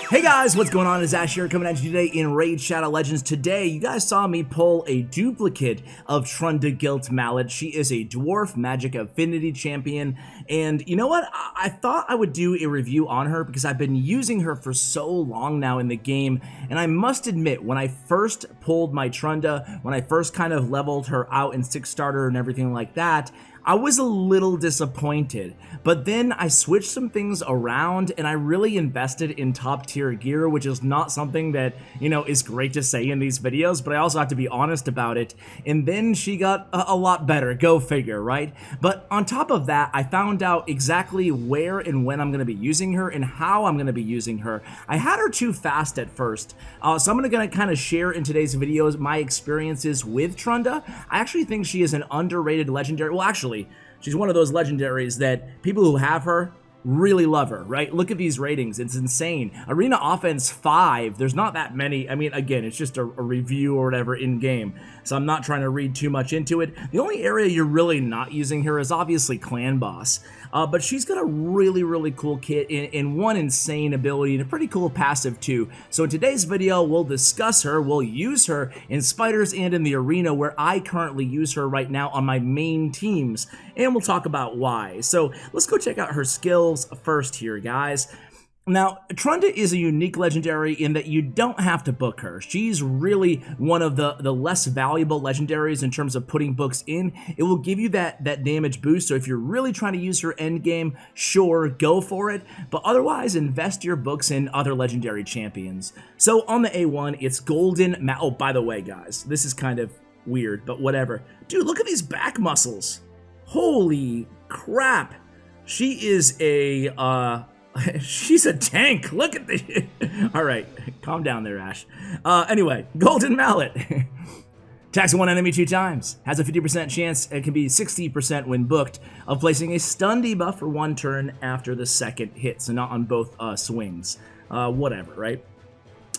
Hey guys, what's going on? It's Ash here coming at you today in Raid Shadow Legends. Today, you guys saw me pull a duplicate of Trunda Giltmallet. She is a Dwarf Magic Affinity champion, and you know what? I thought I would do a review on her because I've been using her for so long now in the game, and I must admit, when I first pulled my Trunda, when I first kind of leveled her out in 6 starter and everything like that, I was a little disappointed, but then I switched some things around and I really invested in top tier gear, which is not something that, you know, is great to say in these videos, but I also have to be honest about it. And then she got a lot better, go figure, right? But on top of that, I found out exactly where and when I'm going to be using her and how I'm going to be using her. I had her too fast at first, so I'm going to kind of share in today's videos my experiences with Trunda. I actually think she is an underrated legendary. Well, actually, she's one of those legendaries that people who have her really love her, right? Look at these ratings. It's insane. Arena offense 5. There's not that many. I mean, again, it's just a review or whatever in game, so I'm not trying to read too much into it. The only area you're really not using her is obviously Clan Boss, but she's got a really cool kit and one insane ability and a pretty cool passive too. So in today's video, we'll discuss her. We'll use her in Spiders and in the arena where I currently use her right now on my main teams, and we'll talk about why. So let's go check out her skills first here, guys. Now, Trunda is a unique legendary in that you don't have to book her. She's really one of the less valuable legendaries in terms of putting books in. It will give you that damage boost, so if you're really trying to use her end game, sure, go for it, but otherwise, invest your books in other legendary champions. So on the A1, it's Golden Oh, by the way, guys, this is kind of weird, but whatever. Dude, look at these back muscles. Holy crap. She is a, she's a tank. Look at this. All right, calm down there, Ash. Anyway, Golden Mallet. Attacks one enemy 2 times. Has a 50% chance, it can be 60% when booked, of placing a stun debuff for 1 turn after the second hit, so not on both swings. Whatever, right?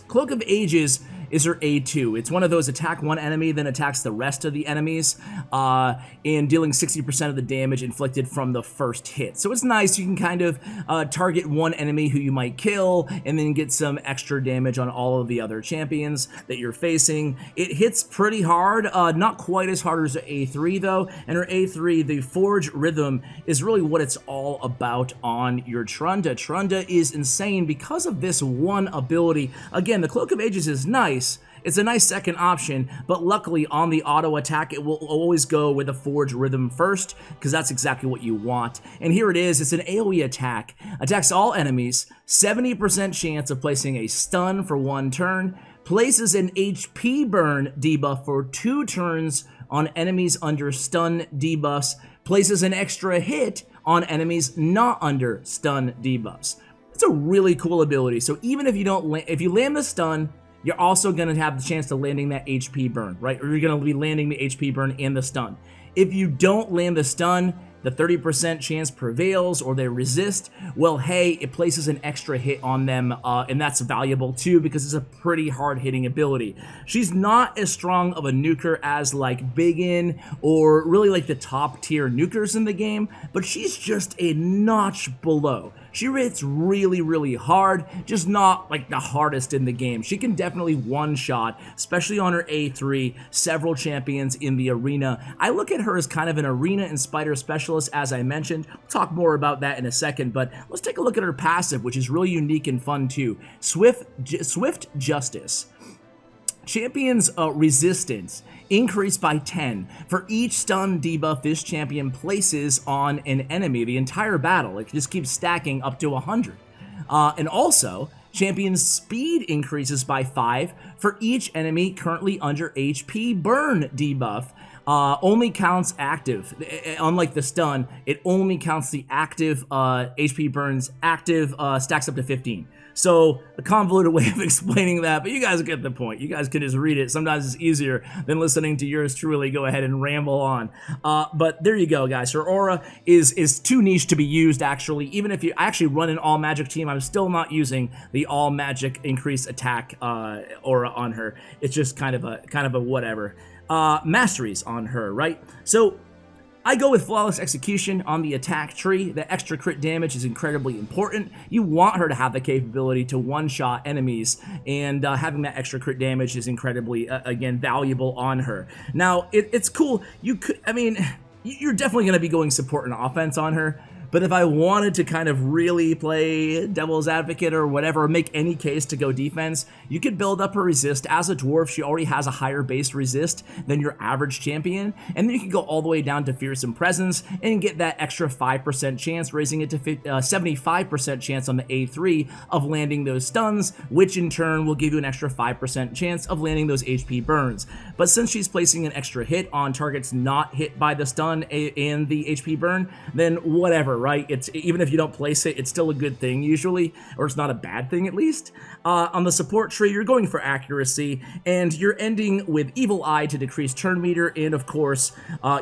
Cloak of Ages is her A2. It's one of those attack one enemy, then attacks the rest of the enemies, and dealing 60% of the damage inflicted from the first hit. So it's nice, you can kind of target one enemy who you might kill, and then get some extra damage on all of the other champions that you're facing. It hits pretty hard, not quite as hard as her A3 though, and her A3, the Forge Rhythm, is really what it's all about on your Trunda. Trunda is insane because of this one ability. Again, the Cloak of Ages is nice. It's a nice second option, but luckily on the auto attack, it will always go with a Forge Rhythm first, because that's exactly what you want. And here it is, it's an AoE attack. Attacks all enemies, 70% chance of placing a stun for 1 turn, places an HP burn debuff for 2 turns on enemies under stun debuffs, places an extra hit on enemies not under stun debuffs. It's a really cool ability, so even if you don't, if you land the stun, you're also going to have the chance to landing that HP burn, right? Or you're going to be landing the HP burn and the stun. If you don't land the stun, the 30% chance prevails or they resist, well, hey, it places an extra hit on them, and that's valuable too because it's a pretty hard-hitting ability. She's not as strong of a nuker as like Biggin or really like the top-tier nukers in the game, but she's just a notch below. She hits really hard, just not like the hardest in the game. She can definitely one-shot, especially on her A3, several champions in the arena. I look at her as kind of an arena and spider specialist, as I mentioned. We'll talk more about that in a second, but let's take a look at her passive, which is really unique and fun too. Swift Justice. Champion's resistance increased by 10 for each stun debuff this champion places on an enemy the entire battle. It just keeps stacking up to 100. And also, champion's speed increases by 5 for each enemy currently under HP burn debuff. Only counts active. Unlike the stun, it only counts the active HP burns. Active stacks up to 15. So a convoluted way of explaining that, but you guys get the point. You guys can just read it. Sometimes it's easier than listening to yours truly go ahead and ramble on. But there you go, guys. Her aura is too niche to be used, actually. Even if you actually run an all magic team, I'm still not using the all magic increased attack aura on her. It's just kind of a whatever. Masteries on her, right? So I go with Flawless Execution on the attack tree. The extra crit damage is incredibly important. You want her to have the capability to one-shot enemies, and having that extra crit damage is incredibly, again, valuable on her. Now, it's cool. I mean, you're definitely going to be going support and offense on her. But if I wanted to kind of really play devil's advocate or whatever, or make any case to go defense, you could build up her resist. As a dwarf, she already has a higher base resist than your average champion, and then you can go all the way down to fearsome presence and get that extra 5% chance, raising it to 75% chance on the A3 of landing those stuns, which in turn will give you an extra 5% chance of landing those HP burns. But since she's placing an extra hit on targets not hit by the stun and the HP burn, then whatever, right? It's even if you don't place it, it's still a good thing usually, or it's not a bad thing at least. On the support tree, you're going for accuracy, and you're ending with Evil Eye to decrease turn meter, and of course,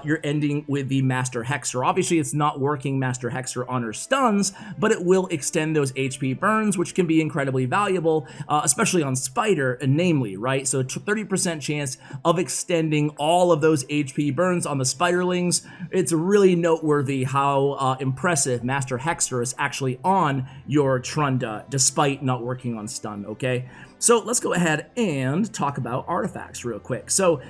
you're ending with the Master Hexer. Obviously, it's not working Master Hexer on her stuns, but it will extend those HP burns, which can be incredibly valuable, especially on Spider, namely, right? So 30% chance of extending all of those HP burns on the Spiderlings. It's really noteworthy how impressive Master Hexer is actually on your Trunda, despite not working on stun, okay? So let's go ahead and talk about artifacts real quick. So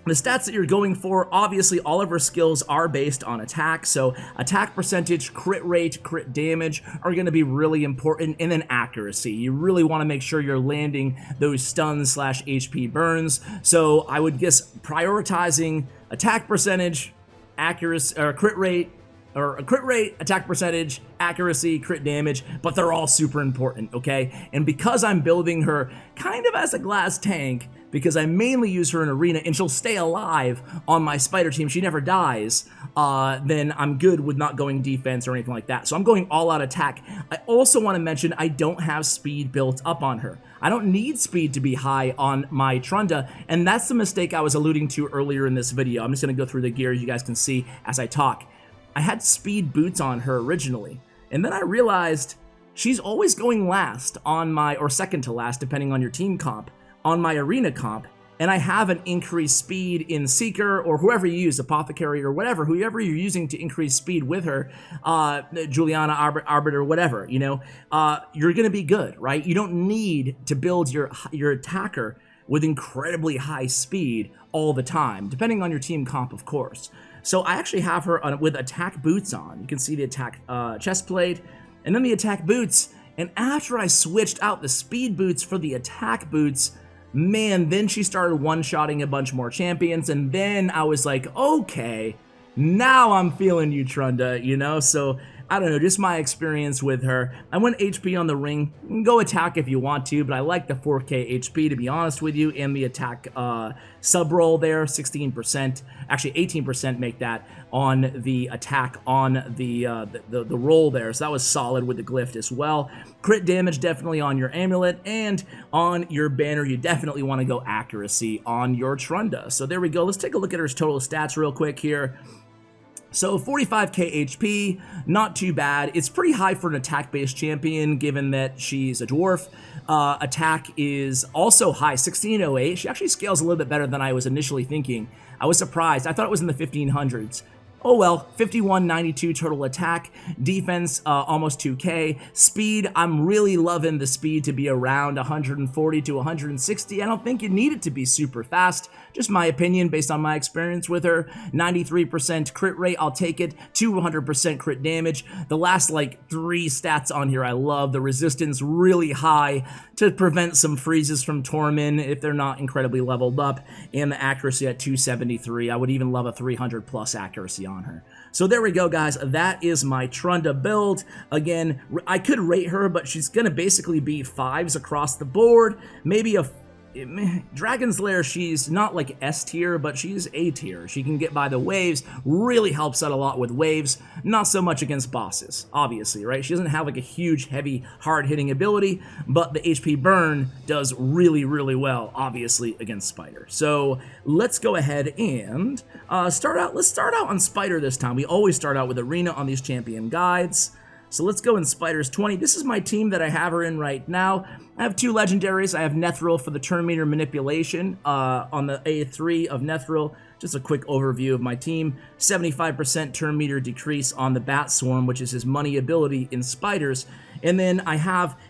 the stats that you're going for, obviously all of her skills are based on attack, so attack percentage, crit rate, crit damage are going to be really important, and then accuracy. You really want to make sure you're landing those stuns / HP burns, so I would guess prioritizing attack percentage, accuracy, or crit rate, attack percentage, accuracy, crit damage, but they're all super important, okay? And because I'm building her kind of as a glass tank, because I mainly use her in arena and she'll stay alive on my Spider team, she never dies, then I'm good with not going defense or anything like that. So I'm going all out attack. I also want to mention I don't have speed built up on her. I don't need speed to be high on my Trunda, and that's the mistake I was alluding to earlier in this video. I'm just going to go through the gears you guys can see as I talk. I had speed boots on her originally, and then I realized she's always going last on my, or second to last depending on your team comp, on my arena comp, and I have an increased speed in Seeker or whoever you use, Apothecary or whatever, whoever you're using to increase speed with her, Juliana, Arbiter, whatever, you know, you're going to be good, right? You don't need to build your attacker with incredibly high speed all the time, depending on your team comp, of course. So I actually have her with attack boots on. You can see the attack chest plate, and then the attack boots. And after I switched out the speed boots for the attack boots, man, then she started one-shotting a bunch more champions, and then I was like, okay, now I'm feeling you, Trunda, you know? So I don't know, just my experience with her. I went HP on the ring. You can go attack if you want to, but I like the 4K HP, to be honest with you, and the attack sub-roll there, 16%, actually 18% make that on the attack on the roll there, so that was solid with the glyph as well. Crit damage definitely on your amulet, and on your banner, you definitely want to go accuracy on your Trunda. So there we go. Let's take a look at her total stats real quick here. So 45k HP, not too bad. It's pretty high for an attack-based champion, given that she's a dwarf. Attack is also high, 1608. She actually scales a little bit better than I was initially thinking. I was surprised. I thought it was in the 1500s. Oh well, 5192 total attack, defense almost 2k, speed, I'm really loving the speed to be around 140 to 160. I don't think you need it to be super fast, just my opinion based on my experience with her. 93% crit rate, I'll take it, 200% crit damage. The last like 3 stats on here I love, the resistance really high to prevent some freezes from Tormin if they're not incredibly leveled up, and the accuracy at 273. I would even love a 300 plus accuracy on her. So there we go, guys. That is my Trunda build. Again, I could rate her, but she's going to basically be 5s across the board. Maybe a Dragon's Lair, she's not like S tier, but she's A tier. She can get by the waves, really helps out a lot with waves, not so much against bosses, obviously, right? She doesn't have like a huge, heavy, hard-hitting ability, but the HP burn does really, really well, obviously, against Spider. So let's go ahead and let's start out on Spider this time. We always start out with Arena on these champion guides. So let's go in Spider's 20. This is my team that I have her in right now. I have 2 legendaries. I have Nethril for the turn meter manipulation on the A3 of Nethril. just a quick overview of my team. 75% turn meter decrease on the Bat Swarm, which is his money ability in Spiders. And then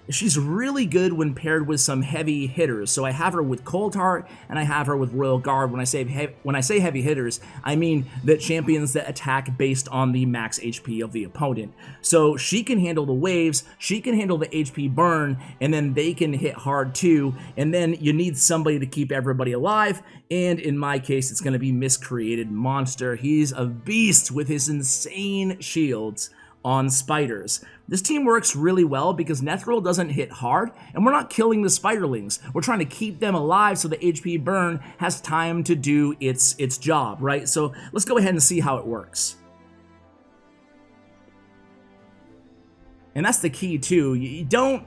she's really good when paired with some heavy hitters. So I have her with Cold Heart and I have her with Royal Guard. When I say heavy hitters, I mean the champions that attack based on the max HP of the opponent. So she can handle the waves, she can handle the HP burn, and then they can hit hard too. And then you need somebody to keep everybody alive. And in my case, it's going to be Miscreated Monster. He's a beast with his insane shields on Spiders. This team works really well because Nethril doesn't hit hard, and we're not killing the Spiderlings. We're trying to keep them alive so the HP burn has time to do its job, right? So let's go ahead and see how it works. And that's the key too. You don't,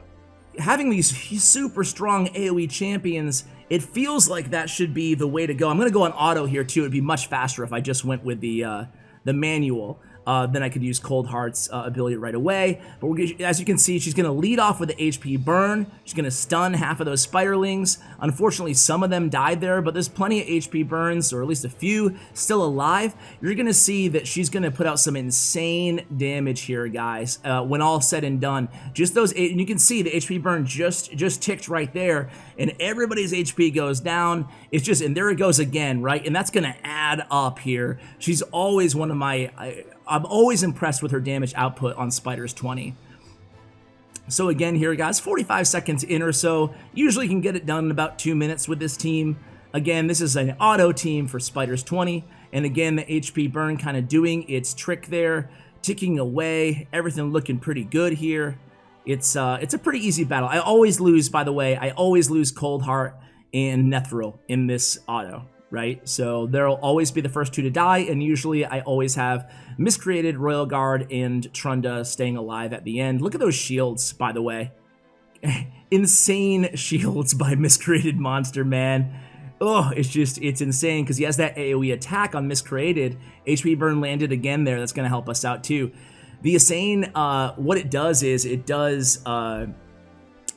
having these super strong AoE champions, it feels like that should be the way to go. I'm gonna go on auto here too. It'd be much faster if I just went with the manual. Then I could use Cold Heart's ability right away. But as you can see, she's going to lead off with the HP burn. She's going to stun half of those Spiderlings. Unfortunately, some of them died there, but there's plenty of HP burns, or at least a few, still alive. You're going to see that she's going to put out some insane damage here, guys, when all said and done. Just those, and you can see the HP burn just ticked right there, and everybody's HP goes down. It's just, and there it goes again, right? And that's going to add up here. She's always one of my... I'm always impressed with her damage output on Spiders 20. So again here, guys, 45 seconds in or so. Usually can get it done in about 2 minutes with this team. Again, this is an auto team for Spiders 20. And again, the HP burn kind of doing its trick there, ticking away, everything looking pretty good here. It's a pretty easy battle. I always lose, by the way, I always lose Cold Heart and Nethril in this auto. Right? So there'll always be the first two to die, and usually I always have Miscreated, Royal Guard, and Trunda staying alive at the end. Look at those shields, by the way. Insane shields by Miscreated Monster, man. Oh, it's insane, because he has that AoE attack on Miscreated. HP burn landed again there. That's going to help us out, too. The Insane, what it does is,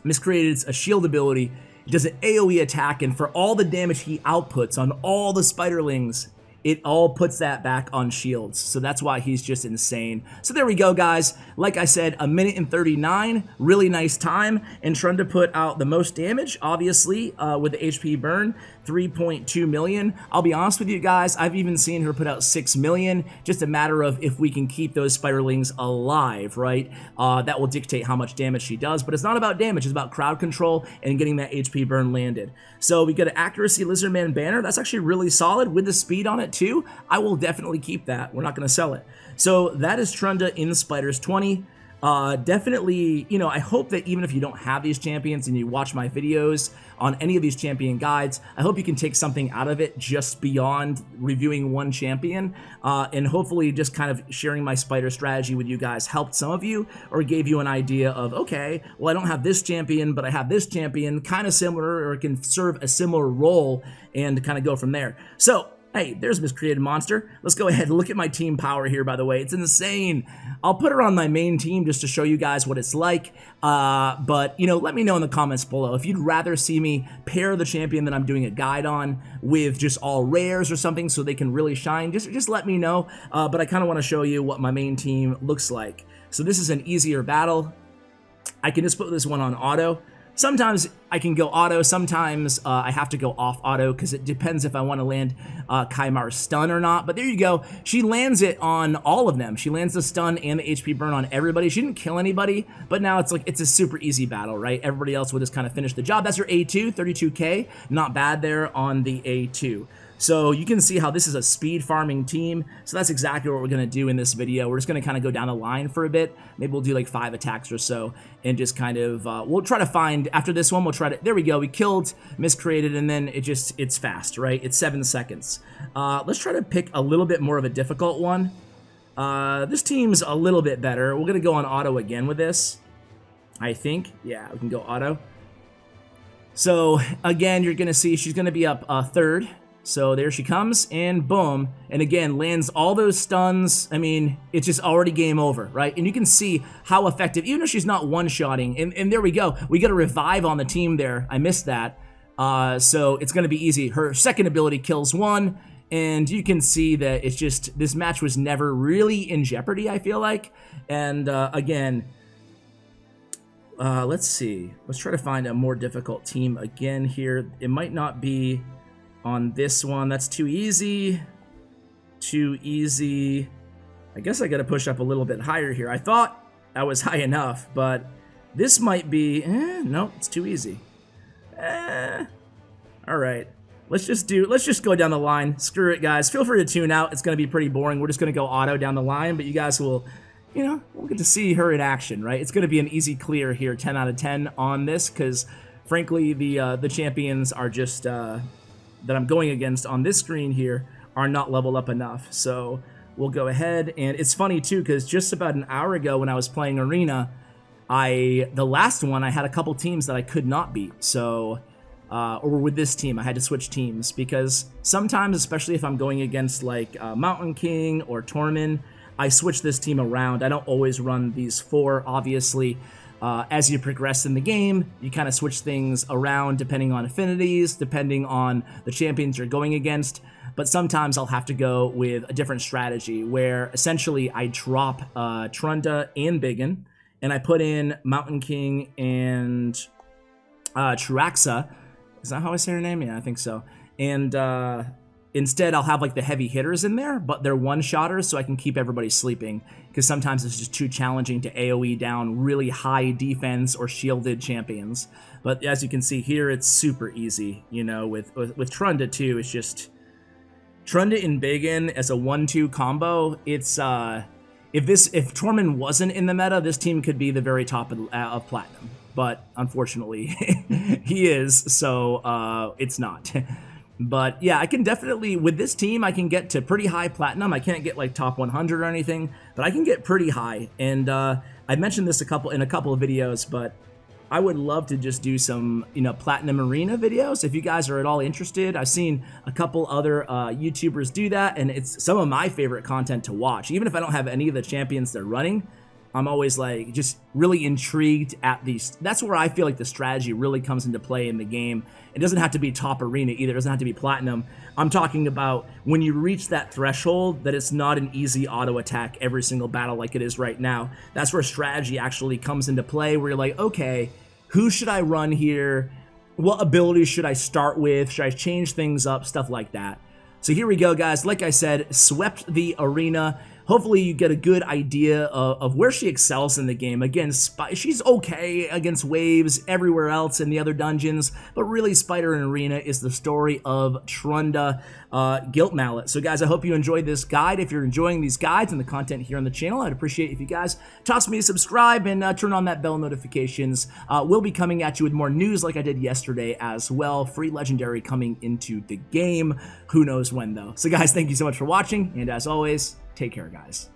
Miscreated's a shield ability. It does an AoE attack, and for all the damage he outputs on all the Spiderlings, it all puts that back on shields. So that's why he's just insane. So there we go, guys. Like I said, 1:39, really nice time. And Trunda put out the most damage, obviously, with the HP burn, 3.2 million. I'll be honest with you guys, I've even seen her put out 6 million. Just a matter of if we can keep those Spiderlings alive, right? That will dictate how much damage she does. But it's not about damage, it's about crowd control and getting that HP burn landed. So we got an Accuracy Lizardman banner. That's actually really solid with the speed on it too. I will definitely keep that. We're not going to sell it. So that is Trunda in Spiders 20. Definitely, you know, I hope that even if you don't have these champions and you watch my videos on any of these champion guides, I hope you can take something out of it just beyond reviewing one champion, and hopefully just kind of sharing my Spider strategy with you guys helped some of you, or gave you an idea of, okay, well, I don't have this champion, but I have this champion, kind of similar, or it can serve a similar role, and kind of go from there. So, hey, there's Miscreated Monster. Let's go ahead and look at my team power here, by the way. It's insane. I'll put her on my main team just to show you guys what it's like. But, you know, let me know in the comments below if you'd rather see me pair the champion that I'm doing a guide on with just all rares or something so they can really shine. Just let me know. But I kind of want to show you what my main team looks like. So this is an easier battle. I can just put this one on auto. Sometimes I can go auto, sometimes I have to go off auto because it depends if I want to land Kaimar's stun or not. But there you go. She lands it on all of them. She lands the stun and the HP burn on everybody. She didn't kill anybody, but now it's like it's a super easy battle, right? Everybody else will just kind of finish the job. That's your A2, 32k. Not bad there on the A2. So you can see how this is a speed farming team. So that's exactly what we're going to do in this video. We're just going to kind of go down the line for a bit. Maybe we'll do like 5 attacks or so and just kind of, we'll try to find, after this one, we'll try to, there we go. We killed Miscreated and then it's fast, right? It's 7 seconds. Let's try to pick a little bit more of a difficult one. This team's a little bit better. We're going to go on auto again with this, I think. Yeah, we can go auto. So again, you're going to see she's going to be up third. So there she comes, and boom, and again, lands all those stuns. I mean, it's just already game over, right? And you can see how effective, even if she's not one-shotting, and there we go. We got a revive on the team there. I missed that. So it's going to be easy. Her second ability kills one, And you can see that it's just, this match was never really in jeopardy, I feel like. And again, let's see. Let's try to find a more difficult team again here. It might not be on this one. That's too easy. Too easy. I guess I got to push up a little bit higher here. I thought I was high enough, but this might be... no, it's too easy. All right. Let's just go down the line. Screw it, guys. Feel free to tune out. It's going to be pretty boring. We're just going to go auto down the line, but you guys will, you know, we'll get to see her in action, right? It's going to be an easy clear here, 10 out of 10 on this, because frankly, the champions are just, that I'm going against on this screen here are not level up enough. So we'll go ahead, and it's funny too, because just about an hour ago when I was playing Arena, the last one, I had a couple teams that I could not beat, so... or with this team, I had to switch teams because sometimes, especially if I'm going against like Mountain King or Tormin, I switch this team around. I don't always run these four, obviously. As you progress in the game, you kind of switch things around depending on affinities, depending on the champions you're going against. But sometimes I'll have to go with a different strategy where essentially I drop Trunda and Biggin, and I put in Mountain King and Truaxa. Is that how I say her name? Yeah, I think so. And instead, I'll have like the heavy hitters in there, but they're one-shotters, so I can keep everybody sleeping. Because sometimes it's just too challenging to AoE down really high defense or shielded champions. But as you can see here, it's super easy. You know, with Trunda too, it's just Trunda and Biggin as a 1-2 combo. It's if Tormin wasn't in the meta, this team could be the very top of Platinum. But unfortunately, he is, so it's not. But yeah, I can definitely, with this team, I can get to pretty high Platinum. I can't get like top 100 or anything, but I can get pretty high. And I mentioned this in a couple of videos, but I would love to just do some, you know, Platinum Arena videos if you guys are at all interested. I've seen a couple other YouTubers do that, and it's some of my favorite content to watch. Even if I don't have any of the champions they're running, I'm always like just really intrigued at these. That's where I feel like the strategy really comes into play in the game. It doesn't have to be top arena either. It doesn't have to be platinum. I'm talking about when you reach that threshold that it's not an easy auto attack every single battle like it is right now. That's where strategy actually comes into play, where you're like, okay, who should I run here? What abilities should I start with? Should I change things up? Stuff like that. So here we go, guys. Like I said, swept the arena. Hopefully you get a good idea of where she excels in the game. Again, she's okay against waves everywhere else in the other dungeons, but really Spider and Arena is the story of Trunda Giltmallet. So guys, I hope you enjoyed this guide. If you're enjoying these guides and the content here on the channel, I'd appreciate if you guys toss me a subscribe and turn on that bell notifications. We'll be coming at you with more news like I did yesterday as well. Free Legendary coming into the game. Who knows when though. So guys, thank you so much for watching, and as always, take care, guys.